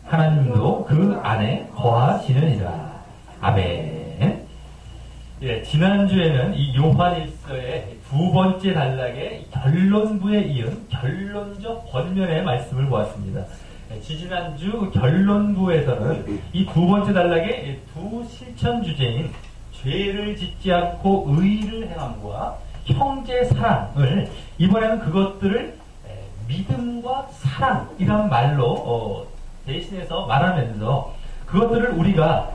하나님도 그 안에 거하시느니라. 아멘. 예, 지난주에는 이 요한일서의 두 번째 단락의 결론부에 이은 결론적 권면의 말씀을 보았습니다. 지지난주 결론부에서는 이 두 번째 단락의 두 실천 주제인 죄를 짓지 않고 의를 행함과 형제 사랑을, 이번에는 그것들을 믿음과 사랑이란 말로 대신해서 말하면서 그것들을 우리가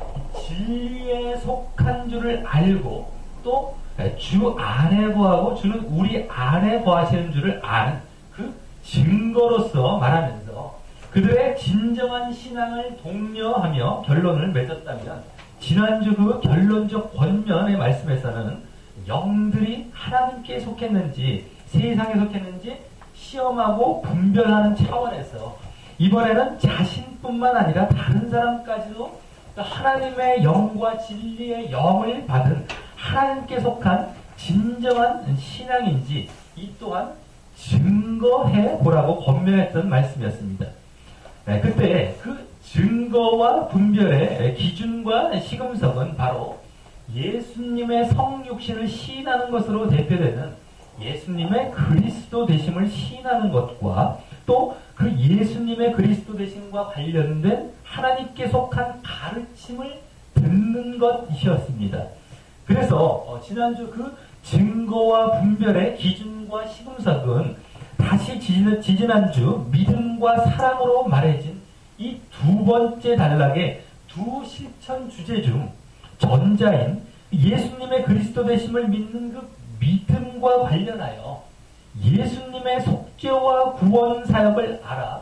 진리에 속한 줄을 알고 또 주 안에 거하고 주는 우리 안에 거하시는 줄을 아는 그 증거로서 말하면서 그들의 진정한 신앙을 독려하며 결론을 맺었다면, 지난주 그 결론적 권면의 말씀에서는 영들이 하나님께 속했는지 세상에 속했는지 시험하고 분별하는 차원에서 이번에는 자신뿐만 아니라 다른 사람까지도 하나님의 영과 진리의 영을 받은 하나님께 속한 진정한 신앙인지 이 또한 증거해 보라고 권면했던 말씀이었습니다. 그때 그 증거와 분별의 기준과 시금석은 바로 예수님의 성육신을 시인하는 것으로 대표되는 예수님의 그리스도 되심을 시인하는 것과 또 그 예수님의 그리스도 되심과 관련된 하나님께 속한 가르침을 듣는 것이었습니다. 그래서 지난주 그 증거와 분별의 기준과 시금석은 다시 지지난주 믿음과 사랑으로 말해진 이 두 번째 단락의 두 실천 주제 중 전자인 예수님의 그리스도 되심을 믿는 그 믿음과 관련하여 예수님의 속죄와 구원 사역을 알아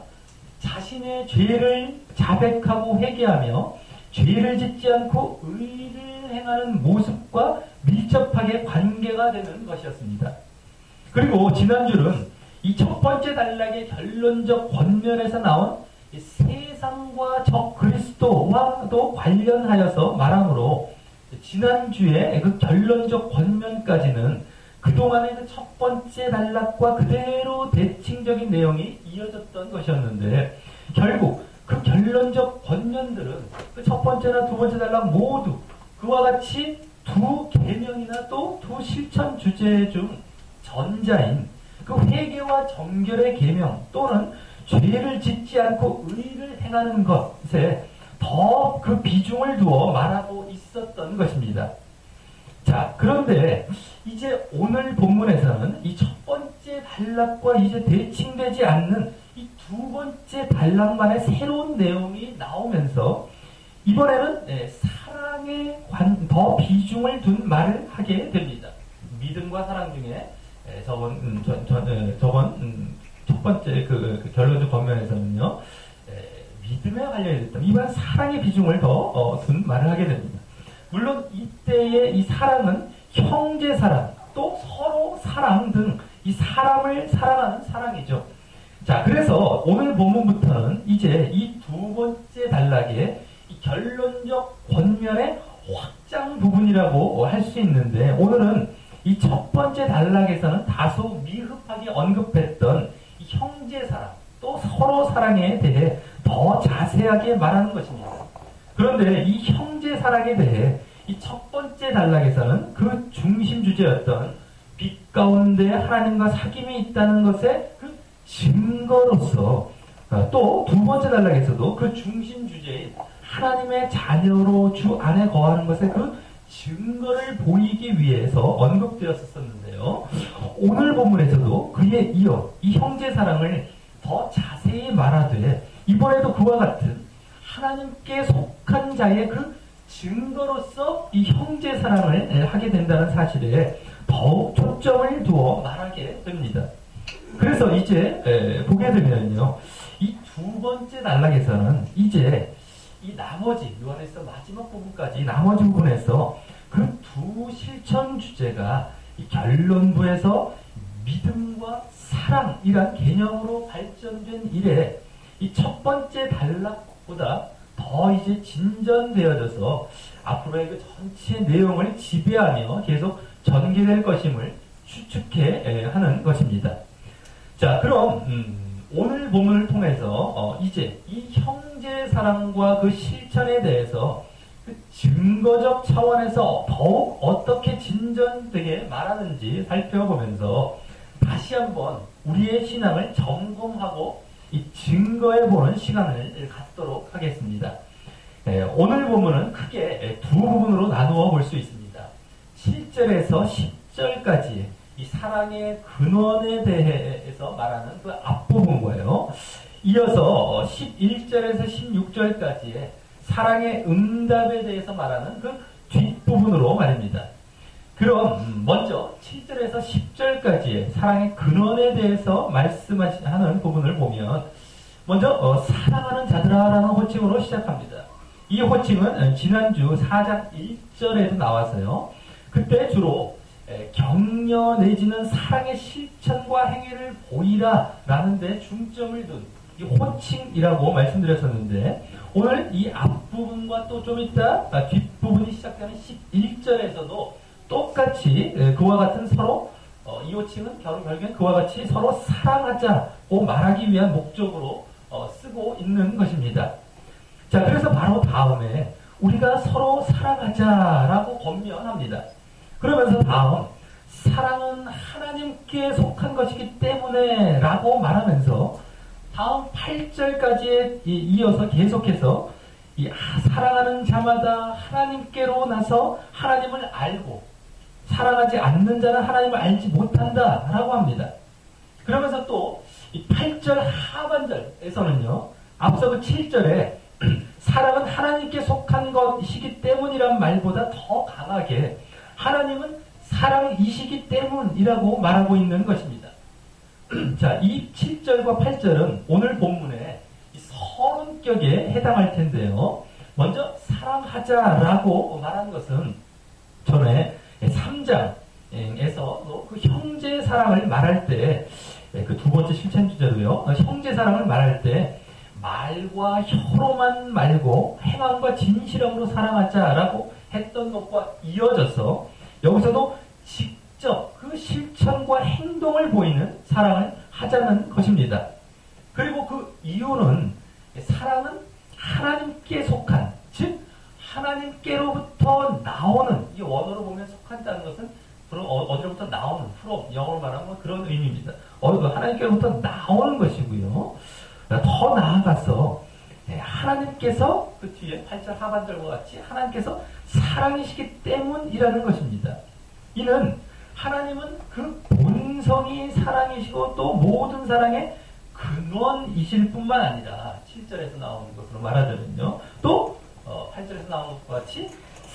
자신의 죄를 자백하고 회개하며 죄를 짓지 않고 의를 행하는 모습과 밀접하게 관계가 되는 것이었습니다. 그리고 지난주는 이 첫 번째 단락의 결론적 권면에서 나온 세상과 적 그리스도와도 관련하여서 말하므로 지난주에 그 결론적 권면까지는 그동안의 그 첫 번째 단락과 그대로 대칭적인 내용이 이어졌던 것이었는데, 결국 그 결론적 권면들은 그 첫 번째나 두 번째 단락 모두 그와 같이 두 계명이나 또 두 실천 주제 중 전자인 그 회개와 정결의 계명 또는 죄를 짓지 않고 의를 행하는 것에 더 그 비중을 두어 말하고 있었던 것입니다. 자, 그런데 이제 오늘 본문에서는 이 첫 번째 단락과 이제 대칭되지 않는 이 두 번째 단락만의 새로운 내용이 나오면서 이번에는 사랑에 더 비중을 둔 말을 하게 됩니다. 믿음과 사랑 중에 저번 첫 번째 그 결론적 권면에서는요, 믿음에 관련했던 이번 사랑의 비중을 더 둔 말을 하게 됩니다. 물론 이때의 이 사랑은 형제 사랑, 또 서로 사랑 등 이 사람을 사랑하는 사랑이죠. 자, 그래서 오늘 본문부터는 이제 이 두 번째 단락의 이 결론적 권면의 확장 부분이라고 할 수 있는데, 오늘은 이 첫 번째 단락에서는 다소 미흡하게 언급했던 이 형제 사랑, 또 서로 사랑에 대해 더 자세하게 말하는 것입니다. 그런데 이 형제 사랑에 대해 이 첫 번째 단락에서는 그 중심 주제였던 빛 가운데 하나님과 사귐이 있다는 것의 그 증거로서, 또 두 번째 단락에서도 그 중심 주제인 하나님의 자녀로 주 안에 거하는 것의 그 증거를 보이기 위해서 언급되었었는데요. 오늘 본문에서도 그에 이어 이 형제 사랑을 더 자세히 말하되 이번에도 그와 같은 하나님께 속한 자의 그 증거로서 이 형제 사랑을 하게 된다는 사실에 더욱 초점을 두어 말하게 됩니다. 그래서 이제 보게 되면요, 이 두 번째 단락에서는 이제 이 나머지 요한에서 마지막 부분까지 나머지 부분에서 그 두 실천 주제가 이 결론부에서 믿음과 사랑이란 개념으로 발전된 이래 이 첫 번째 단락보다 더 이제 진전되어져서 앞으로의 그 전체 내용을 지배하며 계속 전개될 것임을 추측해 하는 것입니다. 자, 그럼 오늘 본문을 통해서 이제 이 형제 사랑과 그 실천에 대해서 그 증거적 차원에서 더욱 어떻게 진전되게 말하는지 살펴보면서 다시 한번 우리의 신앙을 점검하고 이 증거해보는 시간을 갖도록 하겠습니다. 오늘 본문은 크게 두 부분으로 나누어 볼 수 있습니다. 7절에서 10절까지의 이 사랑의 근원에 대해서 말하는 그 앞부분과요. 이어서 11절에서 16절까지의 사랑의 응답에 대해서 말하는 그 뒷부분으로 말입니다. 그럼 먼저 7절에서 10절까지의 사랑의 근원에 대해서 말씀하는 부분을 보면 먼저 사랑하는 자들아라는 호칭으로 시작합니다. 이 호칭은 지난주 4장 1절에도 나와서요. 그때 주로 격려 내지는 사랑의 실천과 행위를 보이라 라는 데 중점을 둔 이 호칭이라고 말씀드렸었는데 오늘 이 앞부분과 또 좀 이따 뒷부분이 시작되는 11절에서도 똑같이 그와 같은 서로 이 호칭은 결국엔 그와 같이 서로 사랑하자고 말하기 위한 목적으로 쓰고 있는 것입니다. 자, 그래서 바로 다음에 우리가 서로 사랑하자라고 권면합니다. 그러면서 다음 사랑은 하나님께 속한 것이기 때문에 라고 말하면서 다음 8절까지에 이어서 계속해서 사랑하는 자마다 하나님께로 나서 하나님을 알고 사랑하지 않는 자는 하나님을 알지 못한다 라고 합니다. 그러면서 또 이 8절 하반절에서는요. 앞서 그 7절에 사랑은 하나님께 속한 것이기 때문이란 말보다 더 강하게 하나님은 사랑이시기 때문이라고 말하고 있는 것입니다. 자, 이 7절과 8절은 오늘 본문의 서론격에 해당할 텐데요. 먼저 사랑하자라고 말한 것은 전에 3장에서 그 형제 사랑을 말할 때 그 두 번째 실천 주제로요. 형제 사랑을 말할 때 말과 혀로만 말고 행함과 진실함으로 사랑하자라고 했던 것과 이어져서 여기서도 직접 그 실천과 행동을 보이는 사랑을 하자는 것입니다. 그리고 그 이유는 사랑은 하나님께 속한, 즉 하나님께로부터 나오는, 이 원어로 보면 속한다는 것은 어디로부터 나오는, from, 영어로 말하면 그런 의미입니다. 하나님께로부터 나오는 것이고요. 더 나아가서 하나님께서 그 뒤에 8절 하반절과 같이 하나님께서 사랑이시기 때문이라는 것입니다. 이는 하나님은 그 본성이 사랑이시고 또 모든 사랑의 근원이실 뿐만 아니라 7절에서 나오는 것으로 말하자면요. 또 8절에서 나오는 것과 같이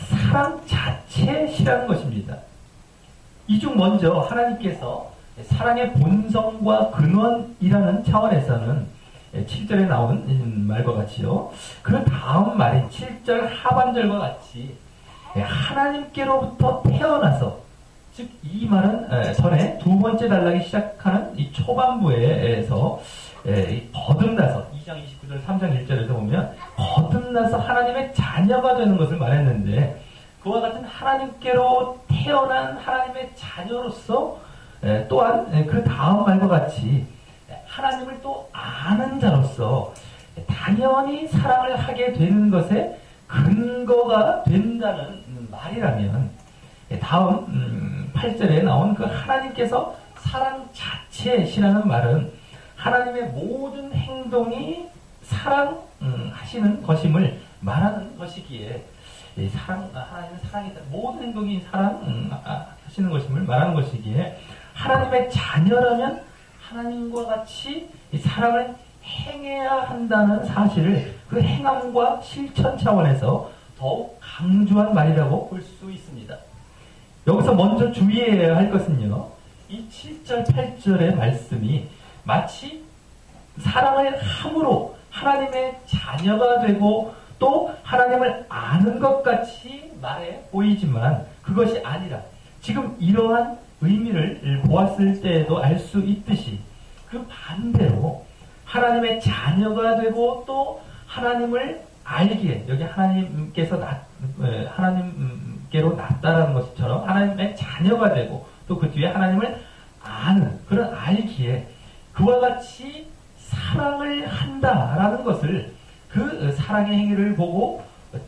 사랑 자체시라는 것입니다. 이 중 먼저 하나님께서 사랑의 본성과 근원이라는 차원에서는 7절에 나오는 말과 같이요. 그 다음 말인 7절 하반절과 같이 하나님께로부터 태어나서, 즉 이 말은 전에 두 번째 단락이 시작하는 이 초반부에서 거듭나서 2장 29절 3장 1절에서 보면 거듭나서 하나님의 자녀가 되는 것을 말했는데 그와 같은 하나님께로 태어난 하나님의 자녀로서 또한 그 다음 말과 같이 하나님을 또 아는 자로서 당연히 사랑을 하게 되는 것에 근거가 된다는 말이라면 다음 8절에 나온 그 하나님께서 사랑 자체시라는 말은 하나님의 모든 행동이 사랑하시는 것임을 말하는 것이기에 하나님은 사랑이다. 모든 행동이 사랑하시는 것임을 말하는 것이기에 하나님의 자녀라면 하나님과 같이 사랑을 행해야 한다는 사실을 그 행함과 실천 차원에서 더욱 강조한 말이라고 볼 수 있습니다. 여기서 먼저 주의해야 할 것은요. 이 7절, 8절의 말씀이 마치 사랑을 함으로 하나님의 자녀가 되고 또 하나님을 아는 것 같이 말해 보이지만 그것이 아니라 지금 이러한 의미를 보았을 때에도 알 수 있듯이 그 반대로 하나님의 자녀가 되고 또 하나님을 알기에 여기 하나님께로 낫다라는 것처럼 하나님의 자녀가 되고 또 그 뒤에 하나님을 아는 그런 알기에 그와 같이 사랑을 한다라는 것을 그 사랑의 행위를 보고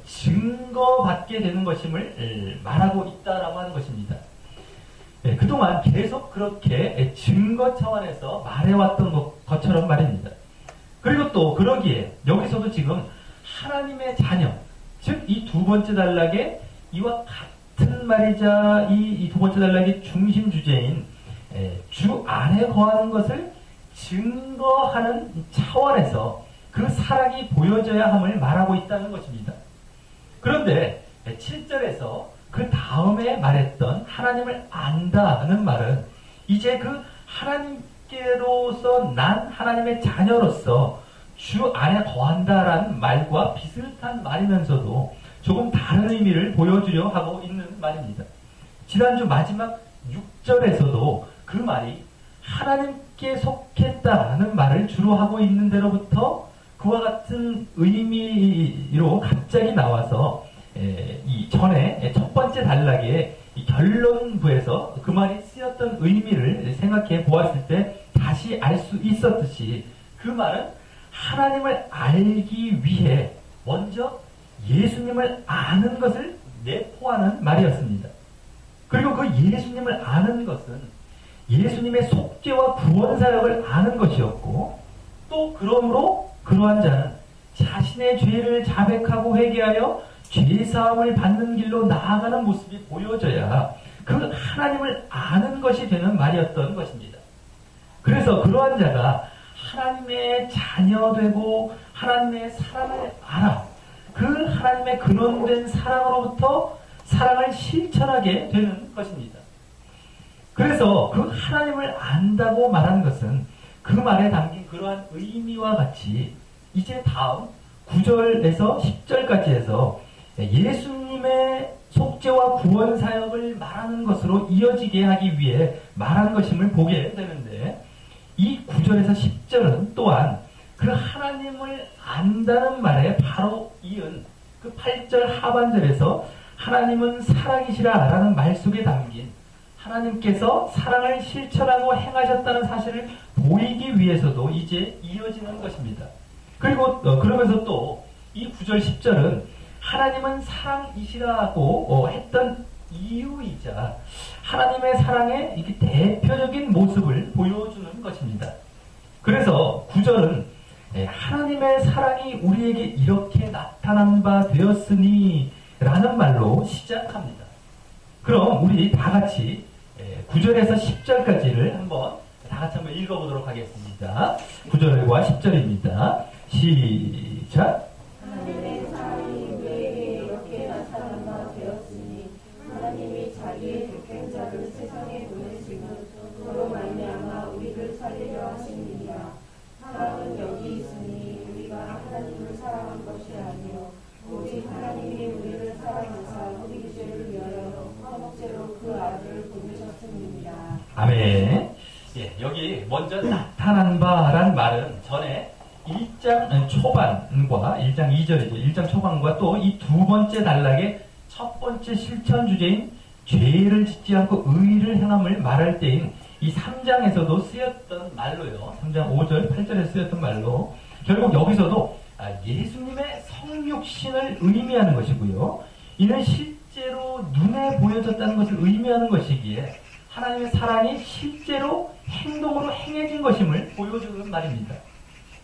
증거받게 되는 것임을 말하고 있다라고 하는 것입니다. 그동안 계속 그렇게 증거 차원에서 말해왔던 것처럼 말입니다. 그리고 또 그러기에 여기서도 지금 하나님의 자녀, 즉 이 두 번째 단락에 이와 같은 말이자 이 두 번째 단락의 중심 주제인 주 안에 거하는 것을 증거하는 차원에서 그 사랑이 보여져야 함을 말하고 있다는 것입니다. 그런데 7절에서 그 다음에 말했던 하나님을 안다는 말은 이제 그 하나님께로서 난 하나님의 자녀로서 주 안에 거한다라는 말과 비슷한 말이면서도 조금 다른 의미를 보여주려 하고 있는 말입니다. 지난주 마지막 6절에서도 그 말이 하나님께 속했다는 말을 주로 하고 있는 데로부터 그와 같은 의미로 갑자기 나와서 이 전에 첫 번째 단락의 이 결론부에서 그 말이 쓰였던 의미를 생각해 보았을 때 다시 알 수 있었듯이 그 말은 하나님을 알기 위해 먼저 예수님을 아는 것을 내포하는 말이었습니다. 그리고 그 예수님을 아는 것은 예수님의 속죄와 구원 사역을 아는 것이었고 또 그러므로 그러한 자는 자신의 죄를 자백하고 회개하여 죄사함을 받는 길로 나아가는 모습이 보여져야 그 하나님을 아는 것이 되는 말이었던 것입니다. 그래서 그러한 자가 하나님의 자녀되고 하나님의 사랑을 알아 그 하나님의 근원된 사랑으로부터 사랑을 실천하게 되는 것입니다. 그래서 그 하나님을 안다고 말한 것은 그 말에 담긴 그러한 의미와 같이 이제 다음 9절에서 10절까지 해서 예수님의 속죄와 구원 사역을 말하는 것으로 이어지게 하기 위해 말한 것임을 보게 되는데 이 9절에서 10절은 또한 그 하나님을 안다는 말에 바로 이은 그 8절 하반절에서 하나님은 사랑이시라 라는 말 속에 담긴 하나님께서 사랑을 실천하고 행하셨다는 사실을 보이기 위해서도 이제 이어지는 것입니다. 그리고 그러면서 또 이 9절 10절은 하나님은 사랑이시라고 했던 이유이자 하나님의 사랑의 이렇게 대표적인 모습을 보여주는 것입니다. 그래서 9절은 하나님의 사랑이 우리에게 이렇게 나타난 바 되었으니 라는 말로 시작합니다. 그럼 우리 다 같이 9절에서 10절까지를 한번 다 같이 한번 읽어보도록 하겠습니다. 9절과 10절입니다. 시작. 하나님의 사랑이 우리에게 이렇게 나타난 바 되었으니 하나님이 자기의 독생자를 세상에 보내시고 그로 말미암아 우리를 살리려 하심이니라. 사랑은 여기 있으니 우리가 하나님을 사랑한 것이 아니요 오직 하나님이 우리를 사랑하사 우리 죄를 위하여 화목제로 그 아들을 보내셨음이니라. 아멘. 여기 먼저 나타난 바란 말은 전에 1장 초반과 1장 2절이죠. 1장 초반과 또 이 두 번째 단락의 첫 번째 실천 주제인 죄를 짓지 않고 의를 행함을 말할 때인 이 3장에서도 쓰였던 말로요. 3장 5절, 8절에 쓰였던 말로 결국 여기서도 예수님의 성육신을 의미하는 것이고요. 이는 실제로 눈에 보여졌다는 것을 의미하는 것이기에 하나님의 사랑이 실제로 행동으로 행해진 것임을 보여주는 말입니다.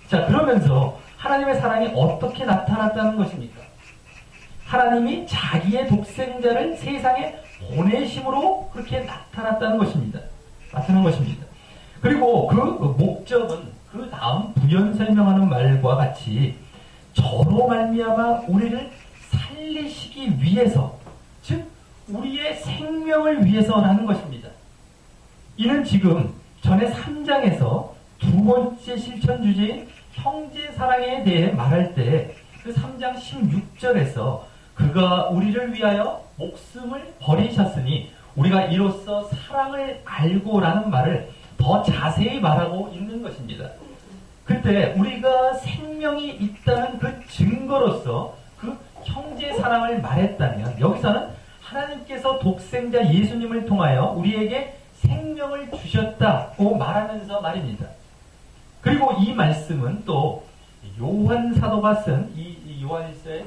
자, 그러면서 하나님의 사랑이 어떻게 나타났다는 것입니까? 하나님이 자기의 독생자를 세상에 보내심으로 그렇게 나타났다는 것입니다. 나타난 것입니다. 그리고 그 목적은 그 다음 부연 설명하는 말과 같이 저로 말미암아 우리를 살리시기 위해서, 즉 우리의 생명을 위해서라는 것입니다. 이는 지금 전에 3장에서 두 번째 실천 주제인 형제 사랑에 대해 말할 때 그 3장 16절에서 그가 우리를 위하여 목숨을 버리셨으니 우리가 이로써 사랑을 알고라는 말을 더 자세히 말하고 있는 것입니다. 그때 우리가 생명이 있다는 그 증거로서 그 형제 사랑을 말했다면 여기서는 하나님께서 독생자 예수님을 통하여 우리에게 생명을 주셨다고 말하면서 말입니다. 그리고 이 말씀은 또 요한 사도가 쓴 이 요한일서의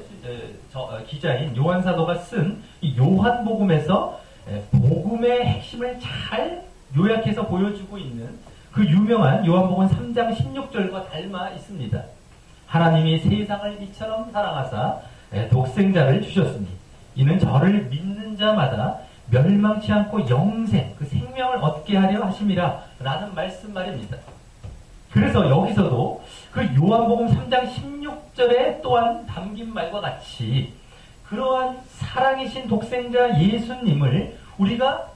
기자인 요한 사도가 쓴 이 요한복음에서 복음의 핵심을 잘 요약해서 보여주고 있는 그 유명한 요한복음 3장 16절과 닮아 있습니다. 하나님이 세상을 이처럼 사랑하사 독생자를 주셨으니 이는 저를 믿는 자마다 멸망치 않고 영생, 그 생명을 얻게 하려 하심이라 라는 말씀 말입니다. 그래서 여기서도 그 요한복음 3장 16절에 또한 담긴 말과 같이 그러한 사랑이신 독생자 예수님을 우리가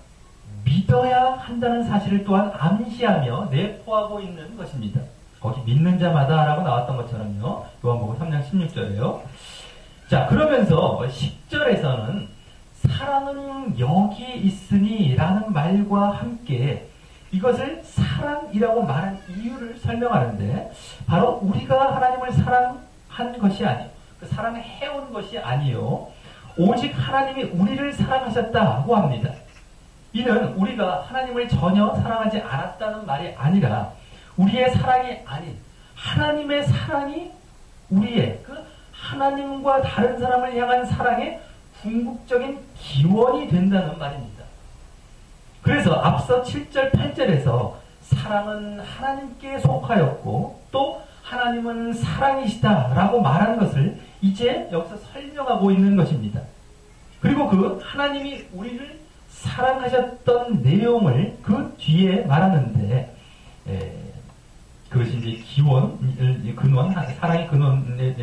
믿어야 한다는 사실을 또한 암시하며 내포하고 있는 것입니다. 거기 믿는 자마다 라고 나왔던 것처럼요. 요한복음 3장 16절에요. 자, 그러면서 10절에서는 사랑은 여기 있으니 라는 말과 함께 이것을 사랑이라고 말한 이유를 설명하는데 바로 우리가 하나님을 사랑한 것이 아니요. 그 사랑을 해온 것이 아니요. 오직 하나님이 우리를 사랑하셨다고 합니다. 이는 우리가 하나님을 전혀 사랑하지 않았다는 말이 아니라 우리의 사랑이 아닌 하나님의 사랑이 우리의 그 하나님과 다른 사람을 향한 사랑의 궁극적인 기원이 된다는 말입니다. 그래서 앞서 7절, 8절에서 사랑은 하나님께 속하였고 또 하나님은 사랑이시다라고 말한 것을 이제 여기서 설명하고 있는 것입니다. 그리고 그 하나님이 우리를 사랑하셨던 내용을 그 뒤에 말하는데 그것이 이제 기원, 근원, 사랑의 근원에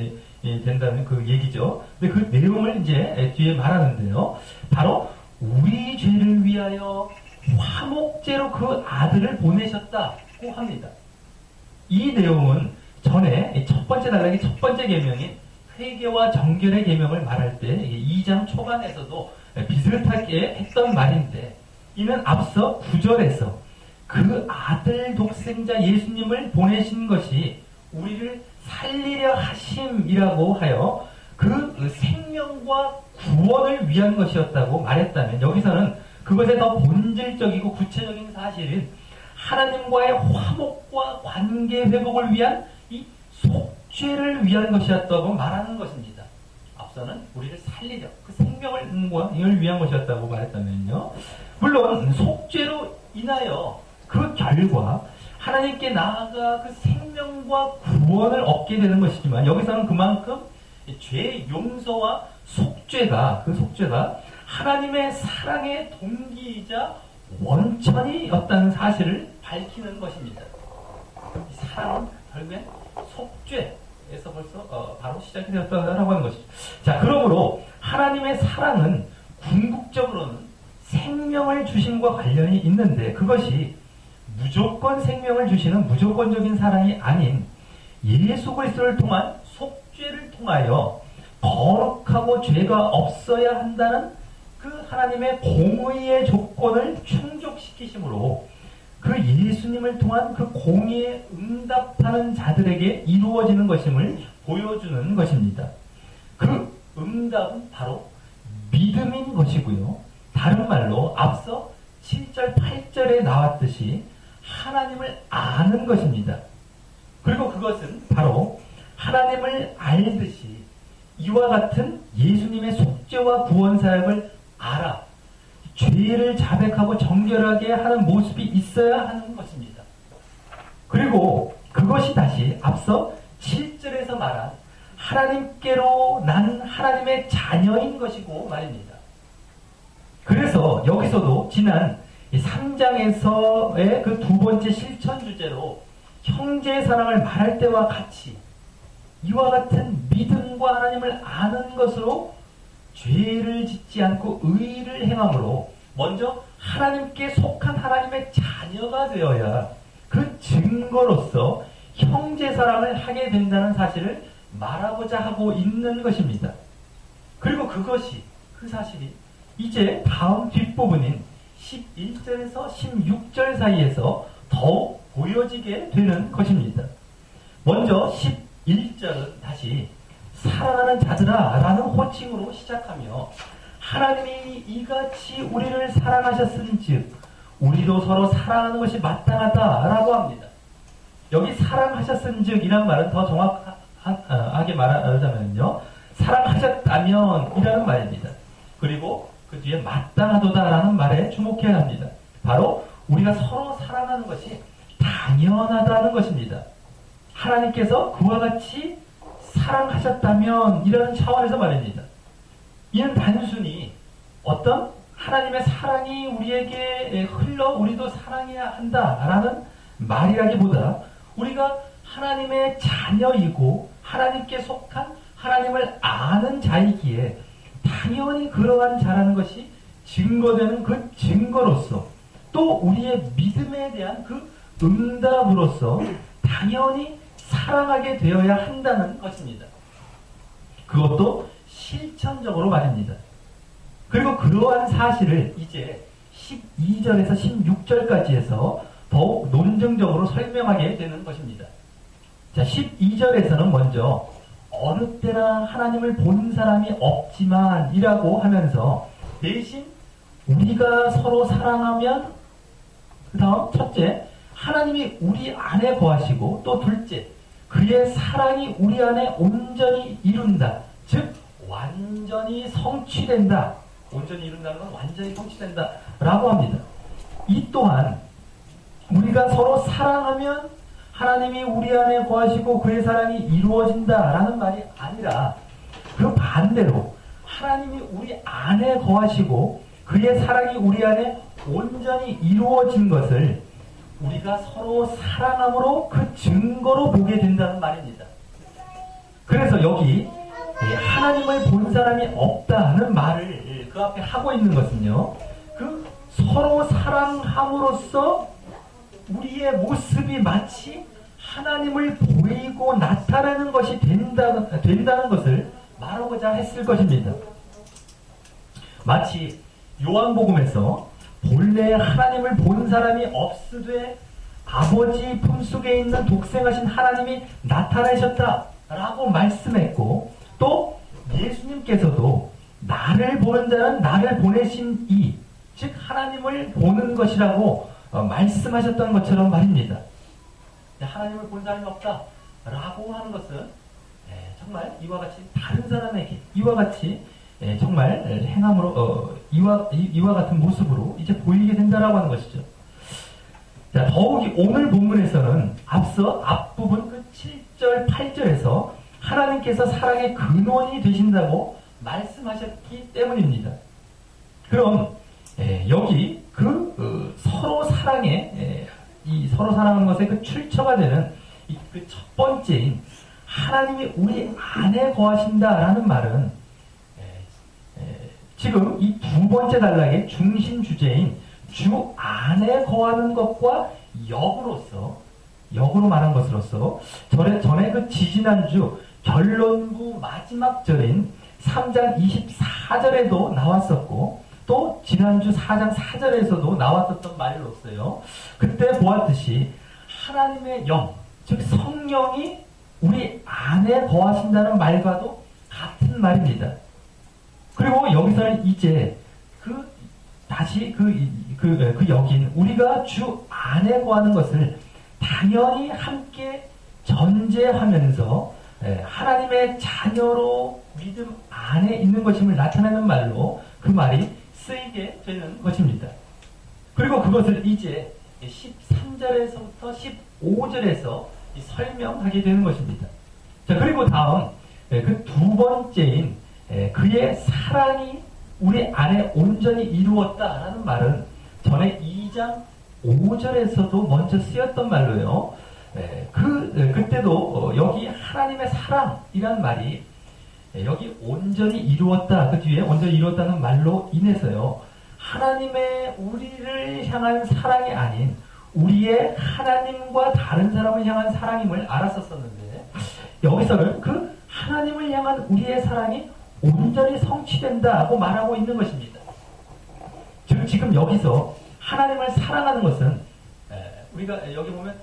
된다는 그 얘기죠. 근데 그 내용을 이제 뒤에 말하는데요. 바로 우리 죄를 위하여 화목제로 그 아들을 보내셨다고 합니다. 이 내용은 전에 첫 번째 단락의 첫 번째 계명인 회개와 정결의 계명을 말할 때 2장 초반에서도 비슷하게 했던 말인데 이는 앞서 9절에서 그 아들 독생자 예수님을 보내신 것이 우리를 살리려 하심이라고 하여 그 생명과 구원을 위한 것이었다고 말했다면 여기서는 그것에 더 본질적이고 구체적인 사실인 하나님과의 화목과 관계 회복을 위한 이 속죄를 위한 것이었다고 말하는 것입니다. 앞서는 우리를 살리려 그 생명을 위한 것이었다고 말했다면요. 물론 속죄로 인하여 그 결과 하나님께 나아가 그 생명과 구원을 얻게 되는 것이지만 여기서는 그만큼 죄 용서와 속죄가 하나님의 사랑의 동기이자 원천이었다는 사실을 밝히는 것입니다. 이 사랑은 결국엔 속죄에서 벌써 바로 시작이 되었다고 하는 것이죠. 자, 그러므로 하나님의 사랑은 궁극적으로는 생명을 주심과 관련이 있는데 그것이 무조건 생명을 주시는 무조건적인 사랑이 아닌 예수 그리스도를 통한 속죄를 통하여 거룩하고 죄가 없어야 한다는 그 하나님의 공의의 조건을 충족시키심으로 그 예수님을 통한 그 공의에 응답하는 자들에게 이루어지는 것임을 보여주는 것입니다. 그 응답은 바로 믿음인 것이고요. 다른 말로 앞서 7절, 8절에 나왔듯이 하나님을 아는 것입니다. 그리고 그것은 바로 하나님을 알듯이 이와 같은 예수님의 속죄와 구원 사역을 알아 죄를 자백하고 정결하게 하는 모습이 있어야 하는 것입니다. 그리고 그것이 다시 앞서 7절에서 말한 하나님께로 난 하나님의 자녀인 것이고 말입니다. 그래서 여기서도 지난 3장에서의 그 두 번째 실천 주제로 형제의 사랑을 말할 때와 같이 이와 같은 믿음과 하나님을 아는 것으로 죄를 짓지 않고 의를 행함으로 먼저 하나님께 속한 하나님의 자녀가 되어야 그 증거로서 형제 사랑을 하게 된다는 사실을 말하고자 하고 있는 것입니다. 그리고 그 사실이 이제 다음 뒷부분인 11절에서 16절 사이에서 더욱 보여지게 되는 것입니다. 먼저 11절은 다시 사랑하는 자들아 라는 호칭으로 시작하며 하나님이 이같이 우리를 사랑하셨은즉 우리도 서로 사랑하는 것이 마땅하다라고 합니다. 여기 사랑하셨은즉 이라는 말은 더 정확하게 말하자면요. 사랑하셨다면 이라는 말입니다. 그리고 그 뒤에 마땅하도다라는 말에 주목해야 합니다. 바로 우리가 서로 사랑하는 것이 당연하다는 것입니다. 하나님께서 그와 같이 사랑하셨다면 이라는 차원에서 말입니다. 이는 단순히 어떤 하나님의 사랑이 우리에게 흘러 우리도 사랑해야 한다라는 말이라기보다 우리가 하나님의 자녀이고 하나님께 속한 하나님을 아는 자이기에 당연히 그러한 자라는 것이 증거되는 그 증거로서 또 우리의 믿음에 대한 그 응답으로서 당연히 사랑하게 되어야 한다는 것입니다. 그것도 실천적으로 말입니다. 그리고 그러한 사실을 이제 12절에서 16절까지 해서 더욱 논증적으로 설명하게 되는 것입니다. 자, 12절에서는 먼저 어느 때나 하나님을 본 사람이 없지만 이라고 하면서 대신 우리가 서로 사랑하면 그 다음 첫째, 하나님이 우리 안에 거하시고 또 둘째, 그의 사랑이 우리 안에 온전히 이룬다. 즉 완전히 성취된다. 온전히 이룬다는 건 완전히 성취된다 라고 합니다. 이 또한 우리가 서로 사랑하면 하나님이 우리 안에 거하시고 그의 사랑이 이루어진다라는 말이 아니라 그 반대로 하나님이 우리 안에 거하시고 그의 사랑이 우리 안에 온전히 이루어진 것을 우리가 서로 사랑함으로 그 증거로 보게 된다는 말입니다. 그래서 여기 하나님을 본 사람이 없다는 말을 그 앞에 하고 있는 것은요. 그 서로 사랑함으로써 우리의 모습이 마치 하나님을 보이고 나타내는 것이 된다는 것을 말하고자 했을 것입니다. 마치 요한복음에서 본래 하나님을 본 사람이 없으되 아버지 품속에 있는 독생하신 하나님이 나타나셨다라고 말씀했고 또 예수님께서도 나를 보는 자는 나를 보내신 이, 즉 하나님을 보는 것이라고 말씀하셨던 것처럼 말입니다. 하나님을 본 사람이 없다라고 하는 것은 정말 이와 같이 다른 사람에게 이와 같이 정말 행함으로 이와 같은 모습으로 이제 보이게 된다라고 하는 것이죠. 자, 더욱이 오늘 본문에서는 앞서 앞부분 그 7절, 8절에서 하나님께서 사랑의 근원이 되신다고 말씀하셨기 때문입니다. 그럼 여기 서로 사랑에 이 서로 사랑하는 것의 그 출처가 되는 그 첫 번째인 하나님이 우리 안에 거하신다라는 말은 지금 이 두 번째 단락의 중심 주제인 주 안에 거하는 것과 역으로 말한 것으로서 전에 그 지지난주 결론부 마지막 절인 3장 24절에도 나왔었고 또 지난주 4장 4절에서도 나왔었던 말로서요. 그때 보았듯이 하나님의 영, 즉 성령이 우리 안에 거하신다는 말과도 같은 말입니다. 그리고 여기서는 이제 다시 그 여긴 우리가 주 안에 거하는 것을 당연히 함께 전제하면서 하나님의 자녀로 믿음 안에 있는 것임을 나타내는 말로 그 말이 쓰이게 되는 것입니다. 그리고 그것을 이제 13절에서부터 15절에서 설명하게 되는 것입니다. 자, 그리고 다음 그 두 번째인 그의 사랑이 우리 안에 온전히 이루었다라는 말은 전에 2장 5절에서도 먼저 쓰였던 말로요. 그때도 여기 하나님의 사랑이란 말이 여기 온전히 이루었다, 그 뒤에 온전히 이루었다는 말로 인해서요. 하나님의 우리를 향한 사랑이 아닌 우리의 하나님과 다른 사람을 향한 사랑임을 알았었는데 여기서는 그 하나님을 향한 우리의 사랑이 온전히 성취된다고 말하고 있는 것입니다. 즉 지금 여기서 하나님을 사랑하는 것은 우리가 여기 보면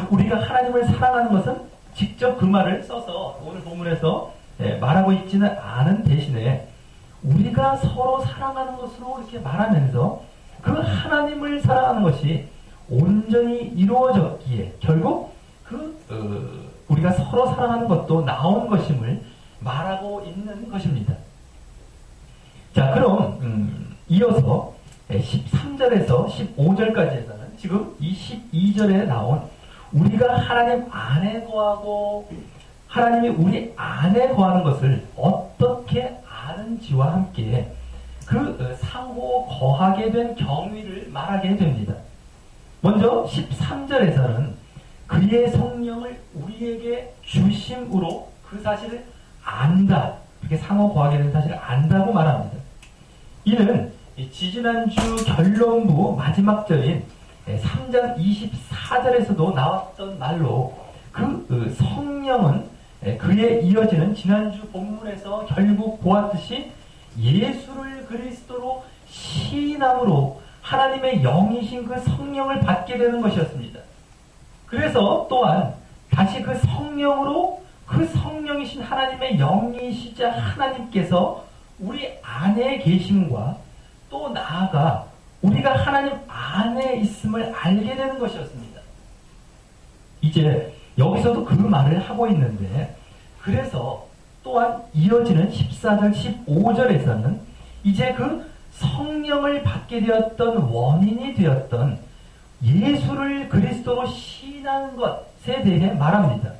우리가 하나님을 사랑하는 것은 직접 그 말을 써서 오늘 본문에서 말하고 있지는 않은 대신에 우리가 서로 사랑하는 것으로 이렇게 말하면서 그 하나님을 사랑하는 것이 온전히 이루어졌기에 결국 우리가 서로 사랑하는 것도 나온 것임을 말하고 있는 것입니다. 자, 그럼 이어서 13절에서 15절까지에서는 지금 이 12절에 나온 우리가 하나님 안에 거하고 하나님이 우리 안에 거하는 것을 어떻게 아는지와 함께 그 상호 거하게 된 경위를 말하게 됩니다. 먼저 13절에서는 그의 성령을 우리에게 주심으로 그 사실을 안다. 그렇게 상호 거하게 된 사실을 안다고 말합니다. 이는 지지난주 결론부 마지막 절인 3장 24절에서도 나왔던 말로 그 성령은 그에 이어지는 지난주 본문에서 결국 보았듯이 예수를 그리스도로 시인함으로 하나님의 영이신 그 성령을 받게 되는 것이었습니다. 그래서 또한 다시 그 성령으로 그 성령이신 하나님의 영이시자 하나님께서 우리 안에 계심과 또 나아가 우리가 하나님 안에 있음을 알게 되는 것이었습니다. 이제 여기서도 그 말을 하고 있는데 그래서 또한 이어지는 14절 15절에서는 이제 그 성령을 받게 되었던 원인이 되었던 예수를 그리스도로 시인하는 것에 대해 말합니다.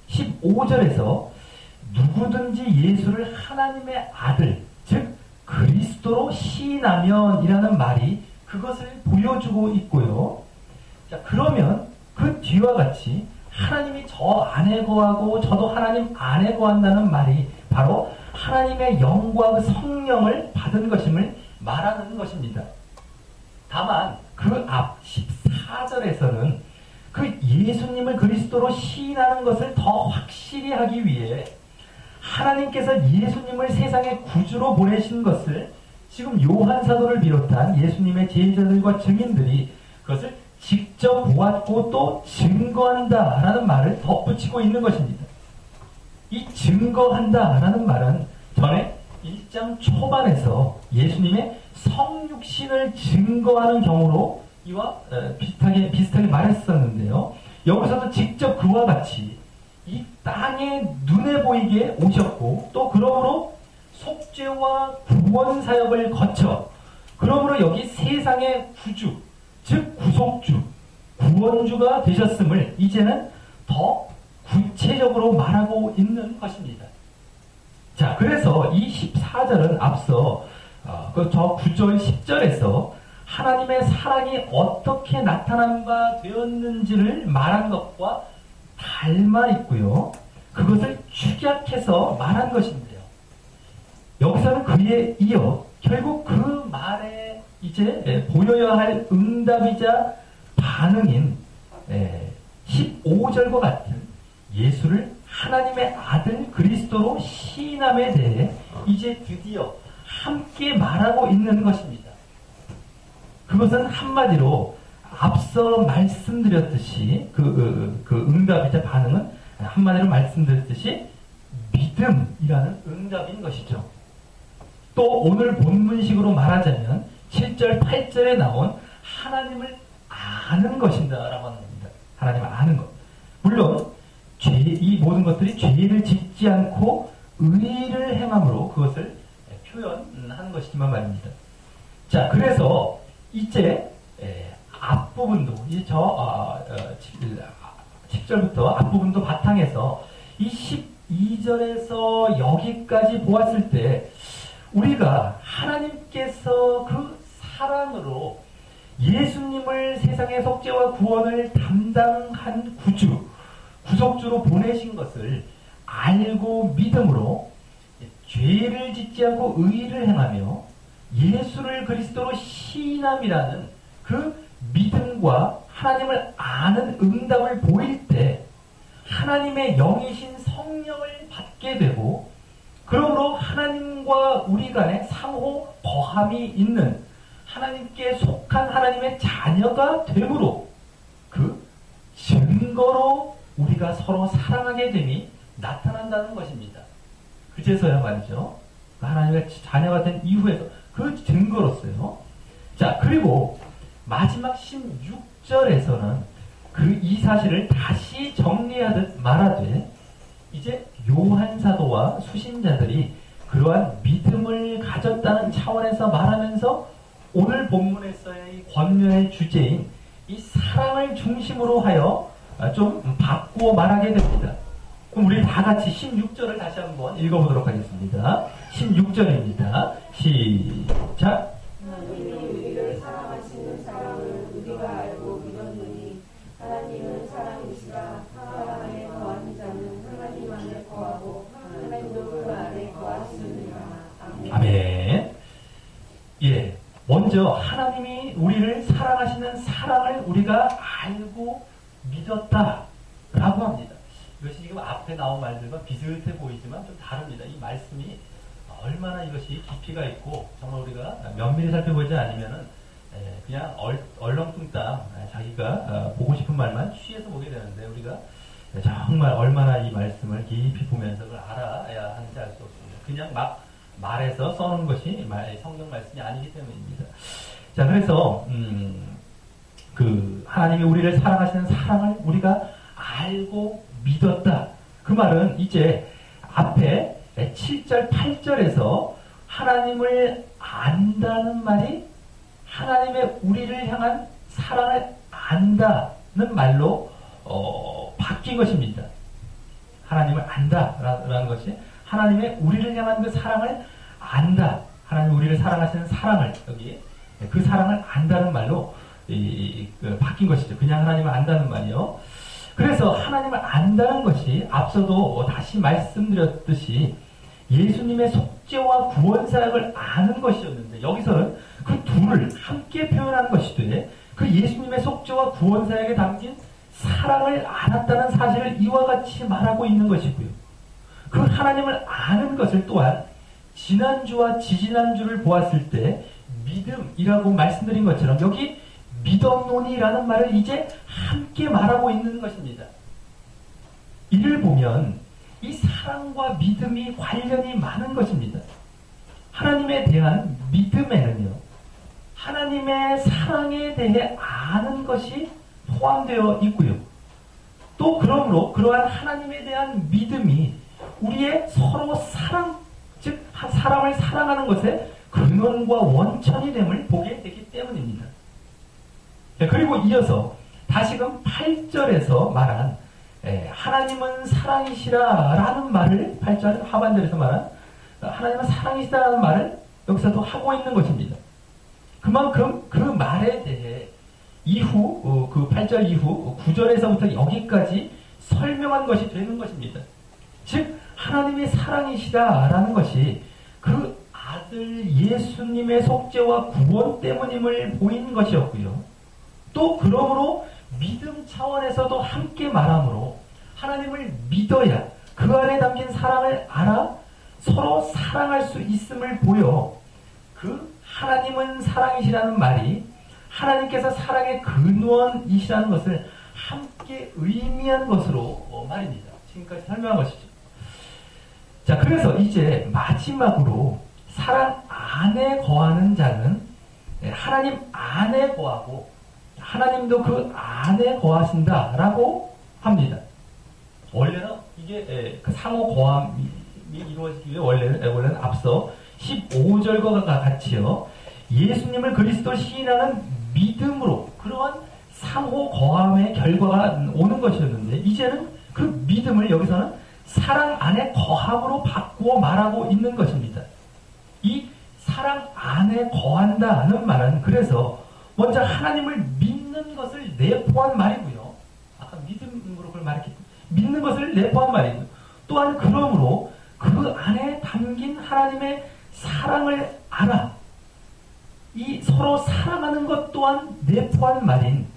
15절에서 누구든지 예수를 하나님의 아들 즉 그리스도로 시인하면 이라는 말이 그것을 보여주고 있고요. 자, 그러면 그 뒤와 같이 하나님이 저 안에 거하고 저도 하나님 안에 거한다는 말이 바로 하나님의 영과 그 성령을 받은 것임을 말하는 것입니다. 다만 그 앞 14절에서는 그 예수님을 그리스도로 시인하는 것을 더 확실히 하기 위해 하나님께서 예수님을 세상의 구주로 보내신 것을 지금 요한 사도를 비롯한 예수님의 제자들과 증인들이 그것을 직접 보았고 또 증거한다라는 말을 덧붙이고 있는 것입니다. 이 증거한다라는 말은 전에 1장 초반에서 예수님의 성육신을 증거하는 경우로 이와 비슷하게 말했었는데요. 여기서도 직접 그와 같이 이 땅에 눈에 보이게 오셨고 또 그러므로 속죄와 구원 사역을 거쳐 그러므로 여기 세상의 구주 즉 구속주 구원주가 되셨음을 이제는 더 구체적으로 말하고 있는 것입니다. 자, 그래서 이 14절은 앞서 저 9절 10절에서 하나님의 사랑이 어떻게 나타난 바 되었는지를 말한 것과 닮아 있고요. 그것을 축약해서 말한 것인데요. 여기서는 그에 이어 결국 그 말에 이제 보여야 할 응답이자 반응인 15절과 같은 예수를 하나님의 아들 그리스도로 시인함에 대해 이제 드디어 함께 말하고 있는 것입니다. 그것은 한마디로 앞서 말씀드렸듯이 그 응답이자 반응은 한마디로 말씀드렸듯이 믿음이라는 응답인 것이죠. 또 오늘 본문식으로 말하자면 7절 8절에 나온 하나님을 아는 것이다라고 하는 겁니다. 하나님을 아는 것. 물론 이 모든 것들이 죄를 짓지 않고 의를 행함으로 그것을 표현하는 것이지만 말입니다. 자, 그래서 이제 앞부분도 이제 10절부터 앞부분도 바탕에서 이 12절에서 여기까지 보았을 때 우리가 하나님께서 그 사랑으로 예수님을 세상의 속죄와 구원을 담당한 구속주로 보내신 것을 알고 믿음으로 죄를 짓지 않고 의를 행하며 예수를 그리스도로 시인함이라는 그 믿음과 하나님을 아는 응답을 보일 때 하나님의 영이신 성령을 받게 되고 그러므로 하나님과 우리 간에 상호 거함이 있는 하나님께 속한 하나님의 자녀가 되므로 그 증거로 우리가 서로 사랑하게 됨이 나타난다는 것입니다. 그제서야 말이죠. 하나님의 자녀가 된 이후에서 그 증거로서요. 자, 그리고 마지막 16절에서는 이 사실을 다시 정리하듯 말하되 이제 요한 사도와 수신자들이 그러한 믿음을 가졌다는 차원에서 말하면서 오늘 본문에서의 이 권면의 주제인 이 사랑을 중심으로 하여 좀 바꾸어 말하게 됩니다. 그럼 우리 다 같이 16절을 다시 한번 읽어보도록 하겠습니다. 16절입니다. 시작. 하나님이 우리를 사랑하시는 사랑을 우리가 알고 믿었느니 하나님은 사랑이시라. 사랑 안에 거하는 자는 하나님 안에 거하고 하나님도 그 안에 거하시느니라. 아멘. 아멘. 예, 먼저 하나님이 우리를 사랑하시는 사랑을 우리가 알고 믿었다라고 합니다. 이것이 지금 앞에 나온 말들과 비슷해 보이지만 좀 다릅니다. 이 말씀이 얼마나 이것이 깊이가 있고 정말 우리가 면밀히 살펴보지 않으면은 그냥 얼렁뚱땅 자기가 보고 싶은 말만 취해서 보게 되는데 우리가 정말 얼마나 이 말씀을 깊이 보면서 그걸 알아야 하는지 알 수 없습니다. 그냥 막 말해서 써놓은 것이 성경 말씀이 아니기 때문입니다. 자, 그래서 하나님이 우리를 사랑하시는 사랑을 우리가 알고 믿었다. 그 말은 이제 앞에 7절, 8절에서 하나님을 안다는 말이 하나님의 우리를 향한 사랑을 안다는 말로 바뀐 것입니다. 하나님을 안다라는 것이 하나님의 우리를 향한 그 사랑을 안다. 하나님 우리를 사랑하시는 사랑을 여기 그 사랑을 안다는 말로 바뀐 것이죠. 그냥 하나님을 안다는 말이요. 그래서 하나님을 안다는 것이 앞서도 다시 말씀드렸듯이 예수님의 속죄와 구원 사역을 아는 것이었는데 여기서는 그 둘을 함께 표현하는 것이 돼. 그 예수님의 속죄와 구원 사역에 담긴 사랑을 알았다는 사실을 이와 같이 말하고 있는 것이고요. 그 하나님을 아는 것을 또한 지난주와 지지난주를 보았을 때 믿음이라고 말씀드린 것처럼 여기 믿었노니라는 말을 이제 함께 말하고 있는 것입니다. 이를 보면 이 사랑과 믿음이 관련이 많은 것입니다. 하나님에 대한 믿음에는요, 하나님의 사랑에 대해 아는 것이 포함되어 있고요. 또 그러므로 그러한 하나님에 대한 믿음이 우리의 서로 사랑, 즉 사람을 사랑하는 것의 근원과 원천이 됨을 보게 되기 때문입니다. 그리고 이어서 다시금 8절에서 말한 하나님은 사랑이시라 라는 말을 8절 하반절에서 말한 하나님은 사랑이시라는 말을 여기서도 하고 있는 것입니다. 그만큼 그 말에 대해 이후 그 8절 이후 9절에서부터 여기까지 설명한 것이 되는 것입니다. 즉 하나님의 사랑이시다 라는 것이 그 아들 예수님의 속죄와 구원 때문임을 보인 것이었고요. 또 그러므로 믿음 차원에서도 함께 말하므로 하나님을 믿어야 그 안에 담긴 사랑을 알아 서로 사랑할 수 있음을 보여 그 하나님은 사랑이시라는 말이 하나님께서 사랑의 근원이시라는 것을 함께 의미한 것으로 말입니다. 지금까지 설명한 것이죠. 자, 그래서 이제 마지막으로 사랑 안에 거하는 자는 하나님 안에 거하고 하나님도 그 안에 거하신다라고 합니다. 원래는 이게 그 상호 거함이 이루어지기 위해 원래는 앞서 15절과 같이요. 예수님을 그리스도 시인하는 믿음으로 그러한 상호 거함의 결과가 오는 것이었는데 이제는 그 믿음을 여기서는 사랑 안에 거함으로 바꾸어 말하고 있는 것입니다. 이 사랑 안에 거한다는 말은 그래서 먼저 하나님을 믿는 것을 내포한 말이고요. 아까 믿음으로 그걸 말했기 때문에 믿는 것을 내포한 말이고요. 또한 그러므로 그 안에 담긴 하나님의 사랑을 알아. 이 서로 사랑하는 것 또한 내포한 말인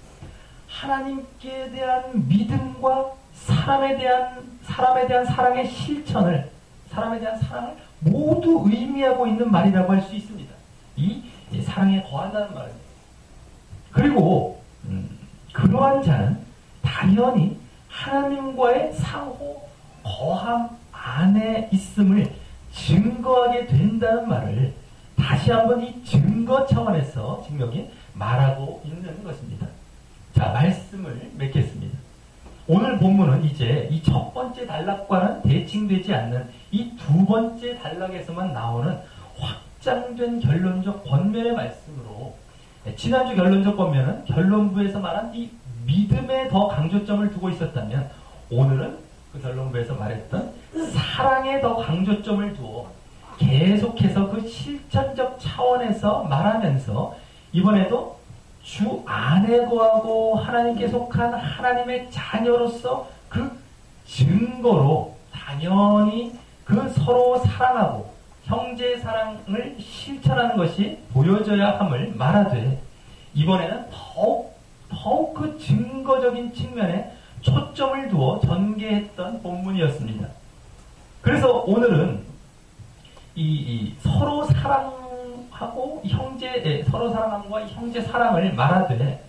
하나님께 대한 믿음과 사람에 대한 사랑의 실천을, 사람에 대한 사랑을 모두 의미하고 있는 말이라고 할 수 있습니다. 이 사랑에 거한다는 말입니다. 그리고 그러한 자는 당연히 하나님과의 상호 거함 안에 있음을 증거하게 된다는 말을 다시 한번 이 증거 차원에서 증명이 말하고 있는 것입니다. 자, 말씀을 맺겠습니다. 오늘 본문은 이제 이 첫 번째 단락과는 대칭되지 않는 이 두 번째 단락에서만 나오는 확장된 결론적 권면의 말씀으로, 지난주 결론적 권면은 결론부에서 말한 이 믿음에 더 강조점을 두고 있었다면, 오늘은 그 결론부에서 말했던 사랑에 더 강조점을 두어 계속해서 그 실천적 차원에서 말하면서, 이번에도 주 안에 거하고 하나님께 속한 하나님의 자녀로서 그 증거로 당연히 그 서로 사랑하고 형제 사랑을 실천하는 것이 보여져야 함을 말하되, 이번에는 더욱 그 증거적인 측면에 초점을 두어 전개했던 본문이었습니다. 그래서 오늘은 이 서로 사랑하고 서로 사랑함과 형제 사랑을 말하되,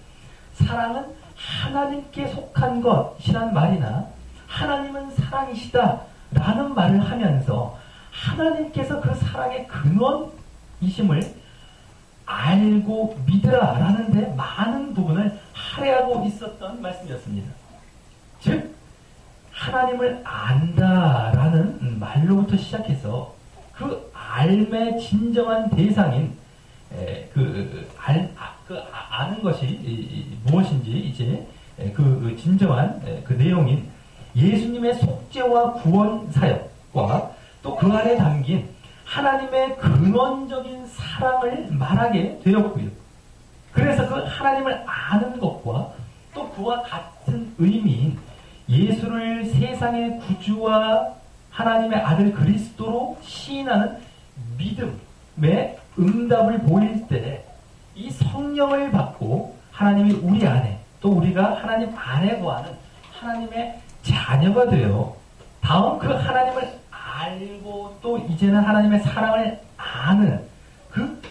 사랑은 하나님께 속한 것이란 말이나 하나님은 사랑이시다 라는 말을 하면서 하나님께서 그 사랑의 근원이심을 알고 믿으라 라는데 많은 부분을 할애하고 있었던 말씀이었습니다. 즉, 하나님을 안다라는 말로부터 시작해서 그 삶의 진정한 대상인 아는 것이 무엇인지 이제 그 진정한 그 내용인 예수님의 속죄와 구원 사역과 또 그 안에 담긴 하나님의 근원적인 사랑을 말하게 되었고요. 그래서 그 하나님을 아는 것과 또 그와 같은 의미인 예수를 세상의 구주와 하나님의 아들 그리스도로 시인하는 믿음의 응답을 보일 때 이 성령을 받고 하나님이 우리 안에, 또 우리가 하나님 안에 거하는 하나님의 자녀가 되어 다음 그 하나님을 알고 또 이제는 하나님의 사랑을 아는 그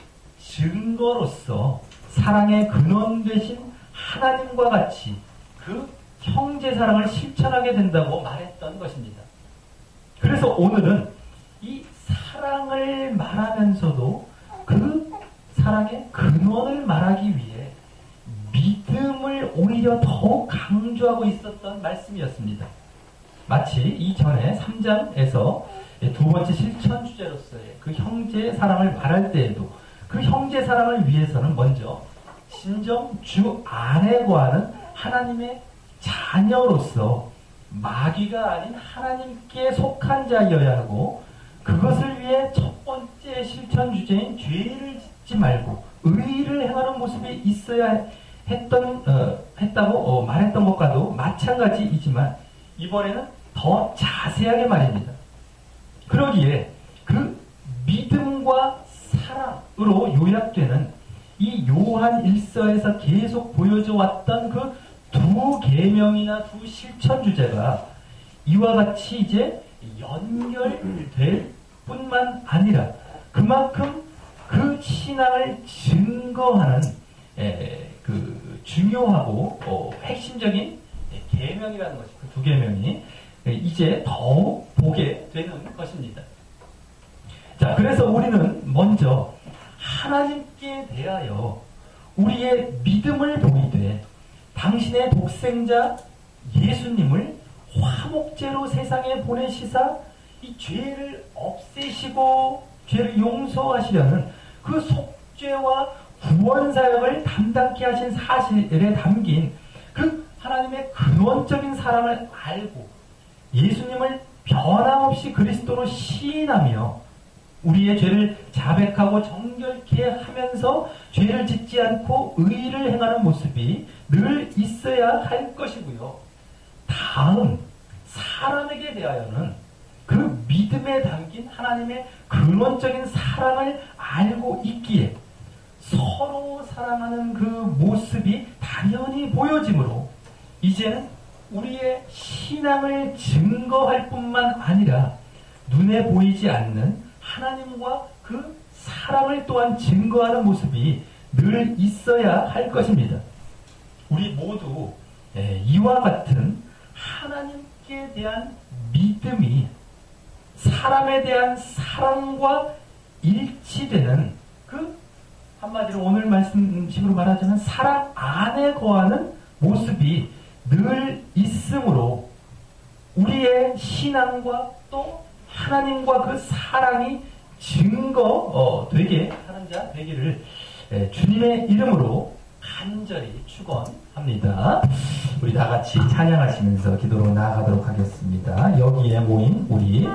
증거로서 사랑의 근원 되신 하나님과 같이 그 형제 사랑을 실천하게 된다고 말했던 것입니다. 그래서 오늘은 이 사랑을 말하면서도 그 사랑의 근원을 말하기 위해 믿음을 오히려 더욱 강조하고 있었던 말씀이었습니다. 마치 이전에 3장에서 두 번째 실천 주제로서의 그 형제 사랑을 말할 때에도 그 형제 사랑을 위해서는 먼저 진정 주 안에 거하는 하나님의 자녀로서 마귀가 아닌 하나님께 속한 자여야 하고, 그것을 위해 첫 번째 실천 주제인 죄를 짓지 말고 의를 행하는 모습이 있어야 했다고 말했던 것과도 마찬가지이지만, 이번에는 더 자세하게 말입니다. 그러기에 그 믿음과 사랑으로 요약되는 이 요한 1서에서 계속 보여져 왔던 그 두 계명이나 두 실천 주제가 이와 같이 이제 연결될 뿐만 아니라 그만큼 그 신앙을 증거하는 그 중요하고 핵심적인 계명이라는 것이, 그 두 계명이 이제 더욱 보게 되는 것입니다. 자, 그래서 우리는 먼저 하나님께 대하여 우리의 믿음을 보이되, 당신의 독생자 예수님을 화목제로 세상에 보내시사 이 죄를 없애시고 죄를 용서하시려는 그 속죄와 구원 사역을 담당케 하신 사실에 담긴 그 하나님의 근원적인 사랑을 알고 예수님을 변함없이 그리스도로 시인하며 우리의 죄를 자백하고 정결케 하면서 죄를 짓지 않고 의를 행하는 모습이 늘 있어야 할 것이고요. 다음, 사람에게 대하여는 그 믿음에 담긴 하나님의 근원적인 사랑을 알고 있기에 서로 사랑하는 그 모습이 당연히 보여지므로 이제는 우리의 신앙을 증거할 뿐만 아니라 눈에 보이지 않는 하나님과 그 사랑을 또한 증거하는 모습이 늘 있어야 할 것입니다. 우리 모두 이와 같은 하나님께 대한 믿음이 사람에 대한 사랑과 일치되는 그 한마디로 오늘 말씀식으로 말하자면 사랑 안에 거하는 모습이 늘 있으므로 우리의 신앙과 또 하나님과 그 사랑이 증거 되게 하는 자 되기를 주님의 이름으로 간절히 축원합니다. 우리 다 같이 찬양하시면서 기도로 나아가도록 하겠습니다. 여기에 모인 우리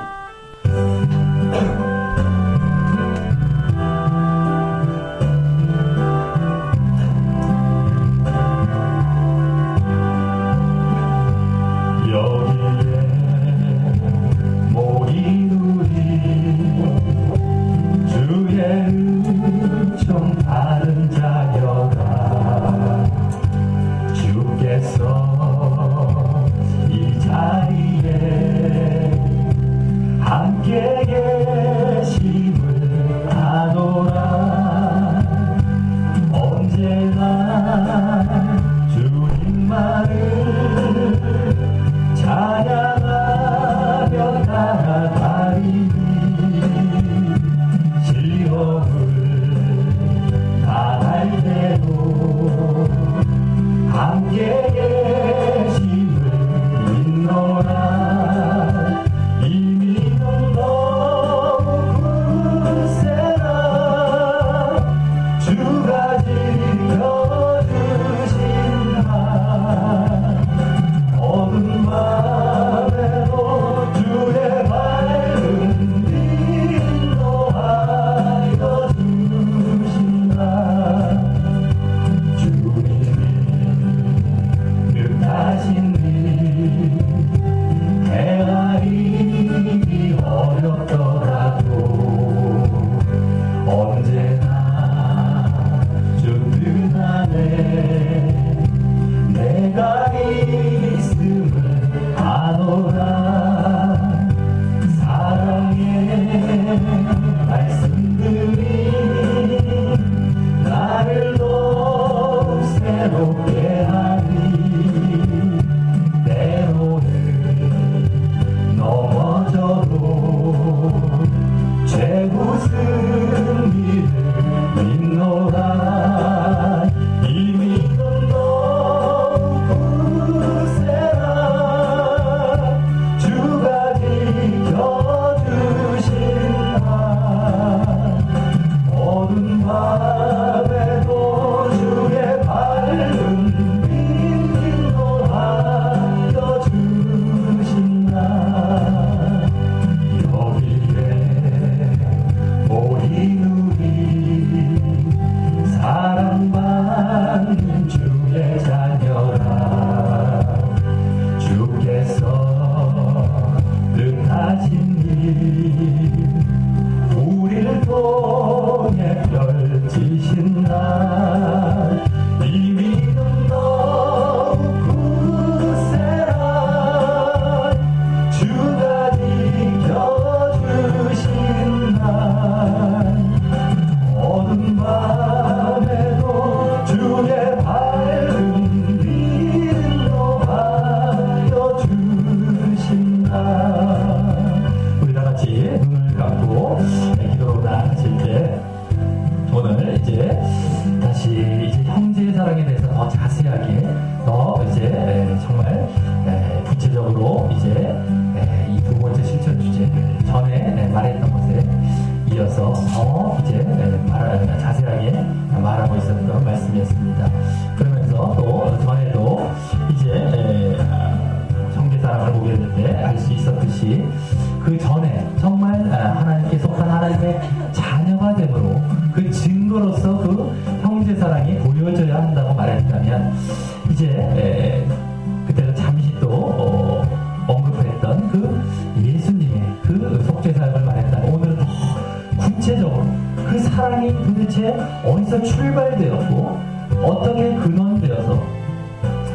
어디서 출발되었고 어떻게 근원되어서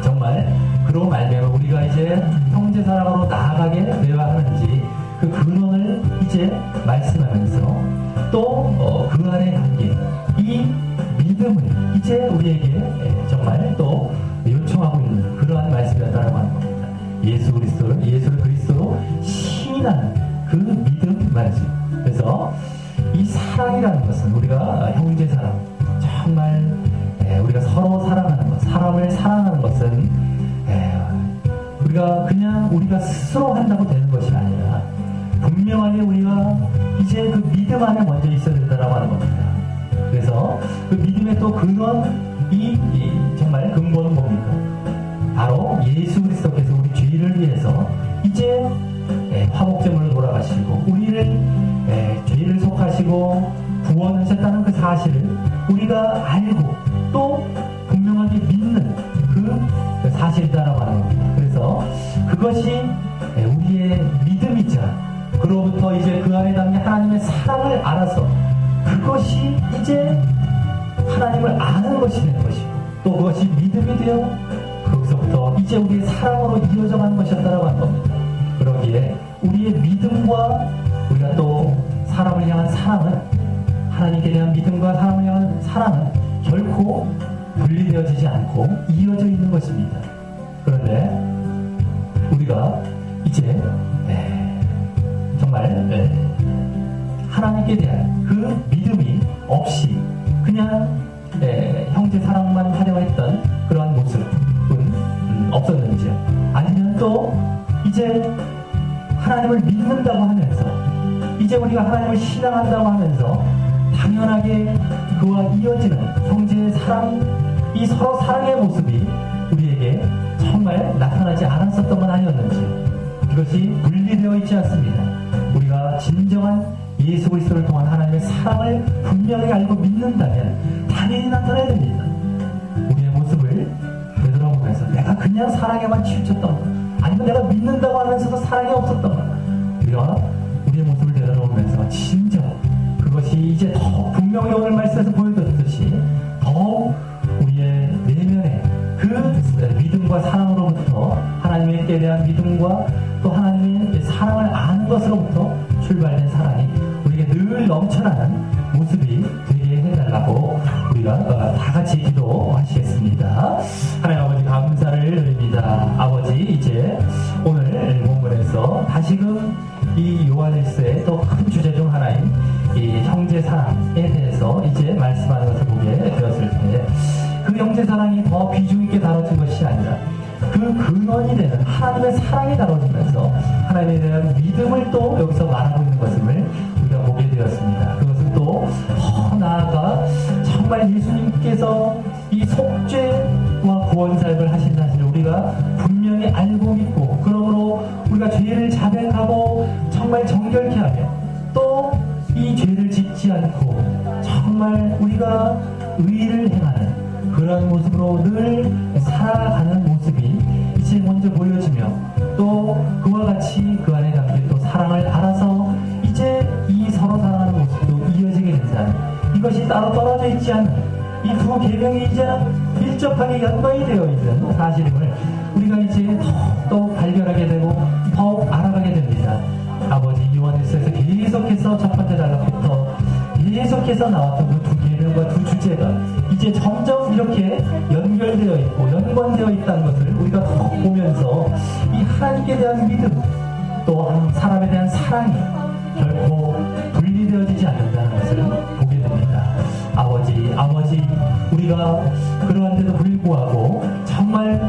정말 그로 말미암아 우리가 이제 형제 사랑으로 나아가게 되어야 하는지 그 근원을 이제 말씀하면서 또 그 안에 담긴 이 믿음을 이제 우리에게 정말 또 요청하고 있는 그러한 말씀이었다고 하는 겁니다. 예수를 그리스도로 신인하는 그 믿음 말씀. 그래서 이 사랑이라는 것은 우리가 형제 사랑, 정말 우리가 서로 사랑하는 것, 사람을 사랑하는 것은 우리가 스스로 한다고 되는 것이 아니라 분명하게 우리가 이제 그 믿음 안에 먼저 있어야 된다라고 하는 겁니다. 그래서 그 믿음의 또 근원이 정말 근본은 뭡니까? 바로 예수 그리스도께서 우리 죄를 위해서 이제 화목제물로 돌아가시고 우리를 죄를 속하시고 구원하셨다는 그 사실을 우리가 알고 또 분명하게 믿는 그 사실이다라고 하는 겁니다. 그래서 그것이 우리의 믿음이자 그로부터 이제 그 안에 담긴 하나님의 사랑을 알아서 그것이 이제 하나님을 아는 것이 된 것이고 또 그것이 믿음이 되어 거기서부터 이제 우리의 사랑으로 이어져 가는 것이었다라고 하는 겁니다. 그러기에 우리의 믿음과 우리가 또 사람을 향한 사랑은 하나님께 대한 믿음과 사람을 향한 사랑은 결코 분리되어지지 않고 이어져 있는 것입니다. 그런데 우리가 이제 정말 하나님께 대한 그 믿음이 없이 그냥 형제 사랑만 하려고 했던 그러한 모습은 없었는지요? 아니면 또 이제 하나님을 믿는다고 하면서 이제 우리가 하나님을 신앙한다고 하면서 당연하게 그와 이어지는 형제의 사랑, 이 서로 사랑의 모습이 우리에게 정말 나타나지 않았었던 건 아니었는지 이것이 분리되어 있지 않습니다. 우리가 진정한 예수 그리스도를 통한 하나님의 사랑을 분명히 알고 믿는다면 당연히 나타나야 됩니다. 우리의 모습을 되돌아보면서 내가 그냥 사랑에만 치우쳤던 것 아니면 내가 믿는다고 하면서도 사랑이 없었던 것 우리가 우리의 모습을 되돌아보면서 진정 그것이 이제 더 분명히 오늘 말씀에서 보여드렸듯이 더 우리의 내면에 그 믿음과 사랑으로부터 하나님께 대한 믿음과 또 하나님의 사랑을 아는 것으로부터 출발된 사랑이 우리에게 늘 넘쳐나는 모습이 되게 해달라고 우리가 다 같이 기도하시겠습니다. 하나님 아버지 감사를 드립니다. 아버지 이제 오늘 본문에서 다시금 이 요한일서의 또 큰 주제 중 하나인 이 형제 사랑에 대해서 이제 말씀하는 것을 보게 되었을 때 그 형제 사랑이 더 비중 있게 다뤄진 것이 아니라 그 근원이 되는 하나님의 사랑이 다뤄지면서 하나님에 대한 믿음을 또 여기서 말하고 있는 것을 우리가 보게 되었습니다. 그것은 또 더 나아가 정말 예수님께서 이 속죄와 구원 사역을 하신 사실을 우리가 분명히 알고 믿고 그러므로 우리가 죄를 자백하고 정말 정결케 하며 또 이 죄를 짓지 않고 정말 우리가 의를 행하는 그런 모습으로 늘 살아가는 모습이 이제 먼저 보여지며 또 그와 같이 그 안에 담긴 또 사랑을 알아서 이제 이 서로 사랑하는 모습도 이어지게 된다는 이것이 따로 떨어져 있지 않은 이 두 계명이 이제 밀접하게 연관이 되어 있는 사실임을 우리가 이제 더욱 발견하게 되고 더욱 알아가게 됩니다. 아버지 요한일서에서 계속해서 첫 번째 단락부터 계속해서 나왔던 그 두 계명과 두 주제가 이제 점점 이렇게 연결되어 있고 연관되어 있다는 것을 우리가 더 보면서 이 하나님께 대한 믿음 또 사람에 대한 사랑이 결코 분리되어지지 않는다는 것을 보게 됩니다. 아버지 우리가 그러한데도 불구하고 정말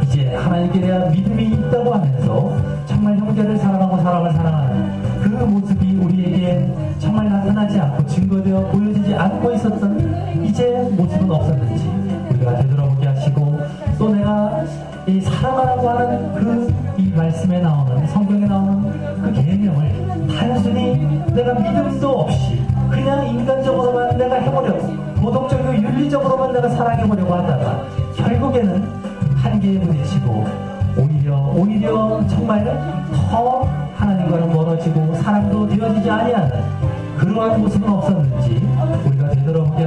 이제 하나님께 대한 믿음이 있다고 하면서 정말 형제를 사랑하고 사람을 사랑하는 그 모습이 우리에게 정말 나타나지 않고 증거되어 보여지지 않고 있었던 이제 모습은 없었는지 우리가 되돌아보게 하시고 또 내가 이 사랑하라고 하는 그 이 말씀에 나오는 성경에 나오는 그 계명을 단순히 내가 믿음도 없이 그냥 인간적으로만 내가 해보려고 도덕적이고 윤리적으로만 내가 사랑해보려고 하다가 결국에는 한계에 부딪히고 오히려 정말 더 하나님과는 멀어지고 사랑도 되어지지 아니하는 그러한 모습은 없었는지 우리가 되돌아보게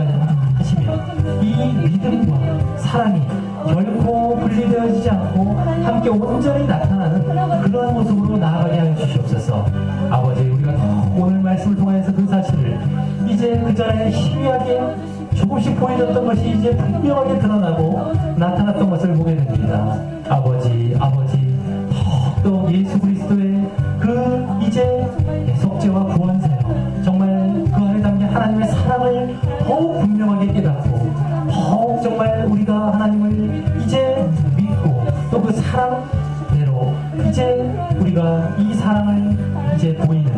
하시며 이 믿음과 사랑이 결코 분리되어지지 않고 함께 온전히 나타나는 그러한 모습으로 나아가게 하여 주시옵소서. 아버지 우리가 오늘 말씀을 통해서 그 사실을 이제 그 전에 희미하게 조금씩 보여졌던 것이 이제 분명하게 드러나고 나타났던 것을 보게 됩니다. 아버지 또 예수 그리스도의 그 이제 속죄와 구원사역 정말 그 안에 담긴 하나님의 사랑을 더욱 분명하게 깨닫고 더욱 정말 우리가 우리가 이 사랑을 이제 보이는,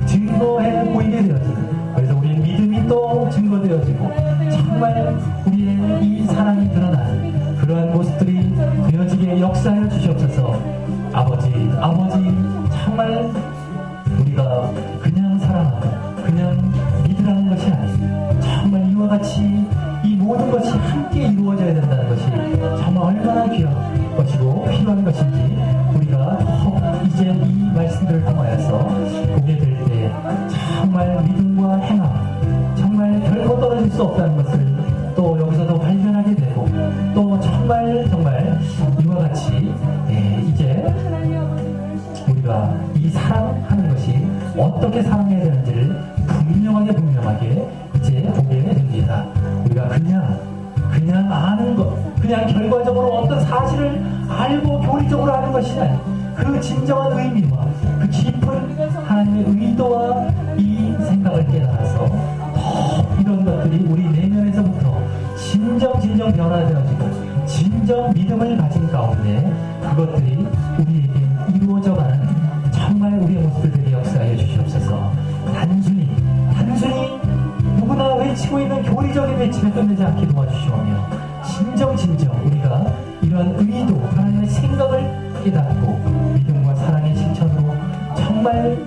증거해 보이게 되어지는, 그래서 우리의 믿음이 또 증거되어지고 정말 우리의 이 사랑이 드러나는 그러한 모습들이 되어지게 역사하여 주시옵소서. 아버지 정말 우리가 그냥 사랑하고 그냥 믿으라는 것이 아니고 정말 이와 같이 이 모든 것이 함께 이루어져야 된다는 것이 정말 얼마나 귀한 것이고 필요한 것인지 우리가 더욱 이제 이 말씀들을 통하여서 보게 될 때 정말 믿음과 행함, 정말 결코 떨어질 수 없다는 것을 또 여기서도 발견하게 되고, 또 정말 이와 같이 이제 우리가 이 사랑하는 것이 어떻게 사랑해야 되는지를 분명하게 이제 보게 됩니다. 우리가 그냥 아는 것, 그냥 결과적으로 어떤 사실을 알고 교리적으로 하는 것이 아니고 그 진정한 의미와 그 깊은 하나님의 의도와 이 생각을 깨달아서 더 이런 것들이 우리 내면에서부터 진정 변화되어지고 진정 믿음을 가진 가운데 그것들이 우리에게 이루어져가는 정말 우리의 모습들이 역사하여 주시옵소서. 단순히 누구나 외치고 있는 교리적인 외침에 끝내지 않게 도와주시오며 진정 우리가 이러한 의도, 하나님의 생각을 깨닫고 믿음과 사랑의 실천으로 정말